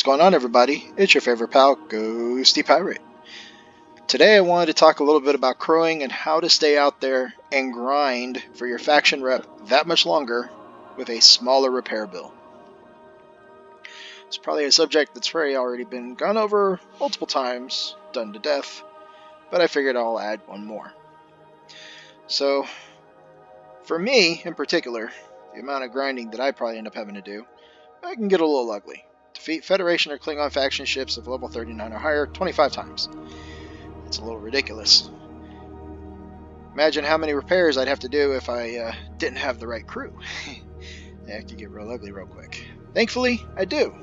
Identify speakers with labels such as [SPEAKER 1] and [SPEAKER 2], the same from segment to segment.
[SPEAKER 1] What's going on, everybody? It's your favorite pal, Ghosty Pirate. Today I wanted to talk a little bit about crewing and how to stay out there and grind for your faction rep that much longer with a smaller repair bill. It's probably a subject that's already been gone over multiple times, done to death, but I figured I'll add one more. So, for me in particular, the amount of grinding that I probably end up having to do, I can get a little ugly. Defeat Federation or Klingon faction ships of level 39 or higher 25 times. It's a little ridiculous. Imagine how many repairs I'd have to do if I didn't have the right crew. That could get real ugly real quick. Thankfully, I do.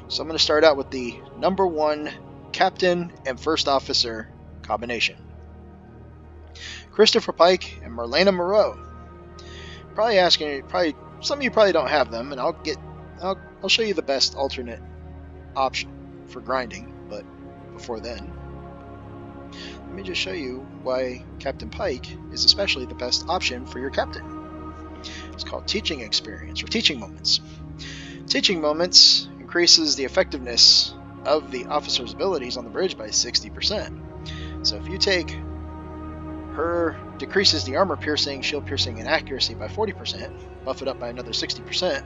[SPEAKER 1] So I'm going to start out with the number one captain and first officer combination. Christopher Pike and Marlena Moreau. Some of you probably don't have them, and I'll show you the best alternate option for grinding, but before then, let me just show you why Captain Pike is especially the best option for your captain. It's called Teaching Experience, or Teaching Moments. Teaching Moments increases the effectiveness of the officer's abilities on the bridge by 60%. So if you take her, decreases the armor piercing, shield piercing, and accuracy by 40%, buff it up by another 60%,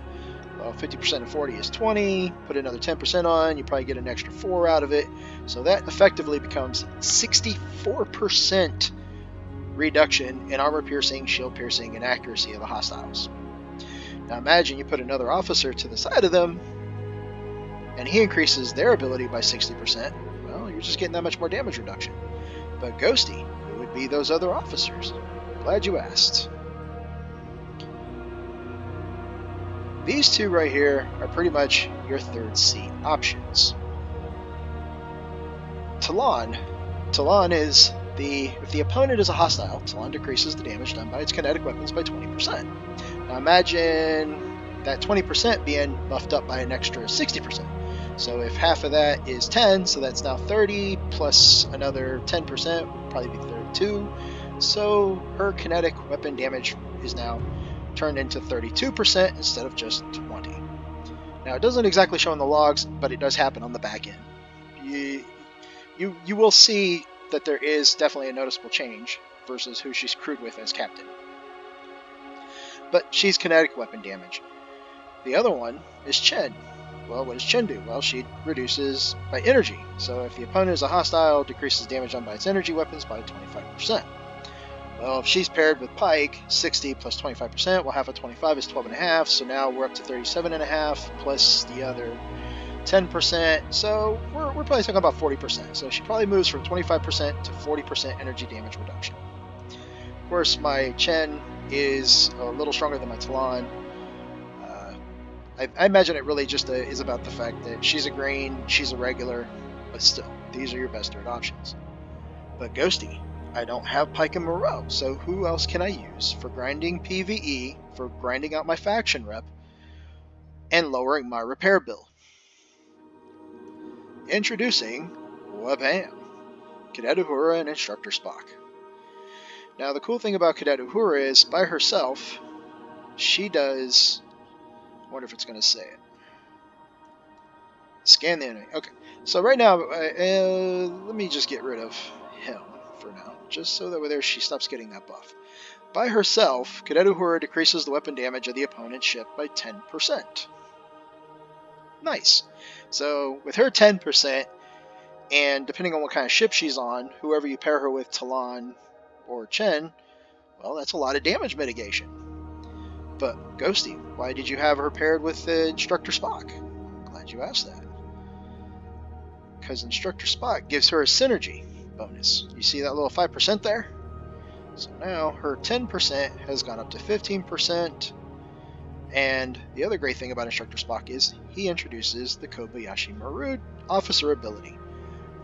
[SPEAKER 1] well, 50% of 40 is 20, put another 10% on, you probably get an extra 4 out of it. So that effectively becomes 64% reduction in armor piercing, shield piercing, and accuracy of the hostiles. Now imagine you put another officer to the side of them, and he increases their ability by 60%. Well, you're just getting that much more damage reduction. But Ghosty, who would be those other officers? Glad you asked. These two right here are pretty much your third seat options. Talon is if the opponent is a hostile, Talon decreases the damage done by its kinetic weapons by 20%. Now imagine that 20% being buffed up by an extra 60%. So if half of that is 10, so that's now 30, plus another 10% would probably be 32. So her kinetic weapon damage is now turned into 32% instead of just 20. Now it doesn't exactly show in the logs, but it does happen on the back end. You will see that there is definitely a noticeable change versus who she's crewed with as captain. But she's kinetic weapon damage. The other one is Chen. Well, what does Chen do? Well, she reduces by energy. So if the opponent is a hostile, decreases damage done by its energy weapons by 25%. Well, if she's paired with Pike, 60 plus 25%, well, half of 25 is 12.5, so now we're up to 37.5 plus the other 10%, so we're probably talking about 40%. So she probably moves from 25% to 40% energy damage reduction. Of course, my Chen is a little stronger than my Talon. I imagine it really just is about the fact that she's a green, she's a regular, but still, these are your best third options. But Ghosty, I don't have Pike and Moreau, so who else can I use for grinding PvE, for grinding out my faction rep, and lowering my repair bill? Introducing Wabam, Cadet Uhura and Instructor Spock. Now the cool thing about Cadet Uhura is, by herself, she does... I wonder if it's going to say it. Scan the enemy. Okay, so right now, let me just get rid of him for now, just so that she stops getting that buff. By herself, Cadet Uhura decreases the weapon damage of the opponent's ship by 10%. Nice. So with her 10%, and depending on what kind of ship she's on, whoever you pair her with, Talon or Chen, well, that's a lot of damage mitigation. But Ghosty, why did you have her paired with Instructor Spock? Glad you asked that. Because Instructor Spock gives her a synergy bonus. You see that little 5% there? So now her 10% has gone up to 15%. And the other great thing about Instructor Spock is he introduces the Kobayashi Maru officer ability,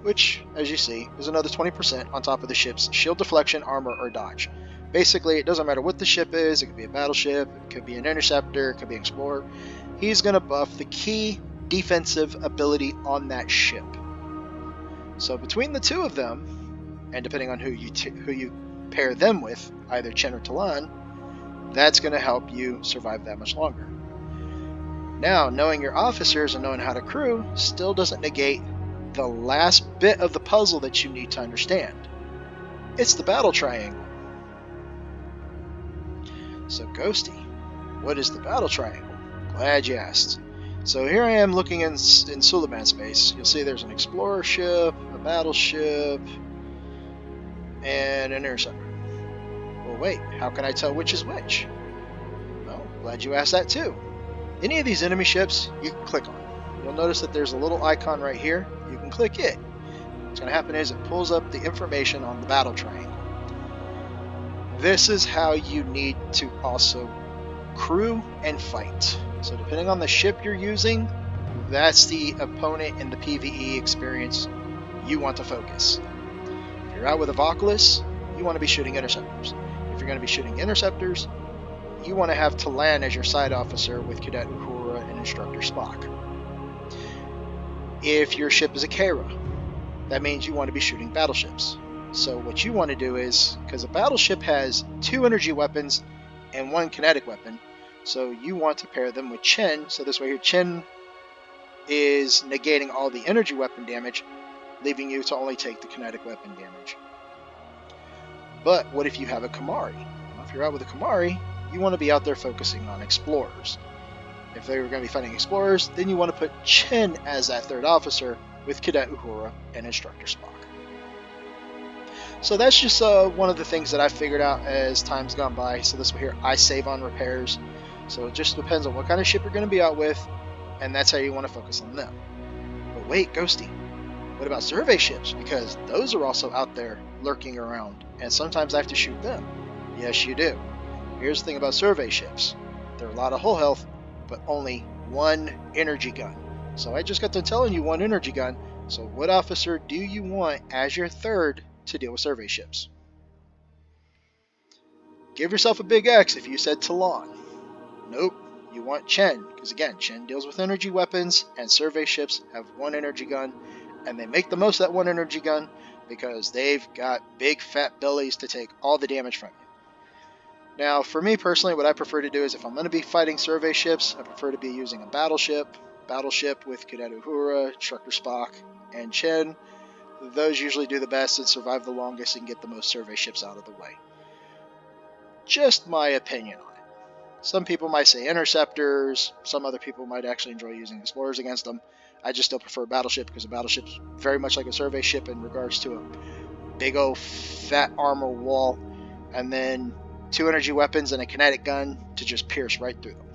[SPEAKER 1] which, as you see, is another 20% on top of the ship's shield deflection, armor, or dodge. Basically, it doesn't matter what the ship is. It could be a battleship, it could be an interceptor, it could be an explorer. He's going to buff the key defensive ability on that ship. So between the two of them, and depending on who you pair them with, either Chen or Talon, that's going to help you survive that much longer. Now, knowing your officers and knowing how to crew still doesn't negate the last bit of the puzzle that you need to understand. It's the battle triangle. So, Ghosty, what is the battle triangle? Glad you asked. So here I am looking in Suleiman space. You'll see there's an explorer ship, a battleship, and an interceptor. Well, wait, how can I tell which is which? Well, glad you asked that too. Any of these enemy ships, you can click on. You'll notice that there's a little icon right here. You can click it. What's going to happen is it pulls up the information on the battle triangle. This is how you need to also crew and fight. So depending on the ship you're using, that's the opponent in the PvE experience you want to focus. If you're out with a Vocalus, you want to be shooting interceptors. If you're going to be shooting interceptors, you want to have Talan as your side officer with Cadet Uhura and Instructor Spock. If your ship is a Kara, that means you want to be shooting battleships. So what you want to do is, because a battleship has 2 energy weapons and 1 kinetic weapon, so you want to pair them with Chen. So this way here, Chen is negating all the energy weapon damage, leaving you to only take the kinetic weapon damage. But what if you have a Kamari? Well, if you're out with a Kamari, you want to be out there focusing on explorers. If they were going to be fighting explorers, then you want to put Chen as that third officer with Cadet Uhura and Instructor Spock. So that's just one of the things that I figured out as time's gone by. So this way here, I save on repairs. So it just depends on what kind of ship you're going to be out with, and that's how you want to focus on them. But wait, Ghosty, what about survey ships? Because those are also out there lurking around, and sometimes I have to shoot them. Yes, you do. Here's the thing about survey ships. They're a lot of hull health, but only 1 energy gun. So I just got done telling you 1 energy gun. So what officer do you want as your third to deal with survey ships? Give yourself a big X if you said Talon. Nope, you want Chen, because again, Chen deals with energy weapons, and survey ships have 1 energy gun, and they make the most of that 1 energy gun because they've got big fat bellies to take all the damage from you. Now, for me personally, what I prefer to do is if I'm going to be fighting survey ships, I prefer to be using a battleship with Cadet Uhura, Instructor Spock, and Chen. Those usually do the best and survive the longest and get the most survey ships out of the way. Just my opinion on it. Some people might say interceptors, some other people might actually enjoy using explorers against them. I just still prefer battleship because a battleship's very much like a survey ship in regards to a big old fat armor wall, and then 2 energy weapons and a kinetic gun to just pierce right through them.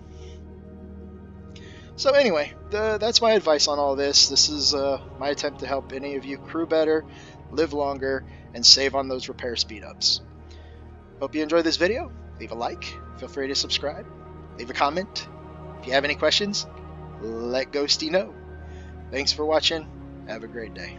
[SPEAKER 1] So anyway, that's my advice on all this. This is my attempt to help any of you crew better, live longer, and save on those repair speed-ups. Hope you enjoyed this video. Leave a like. Feel free to subscribe. Leave a comment. If you have any questions, let Ghosty know. Thanks for watching. Have a great day.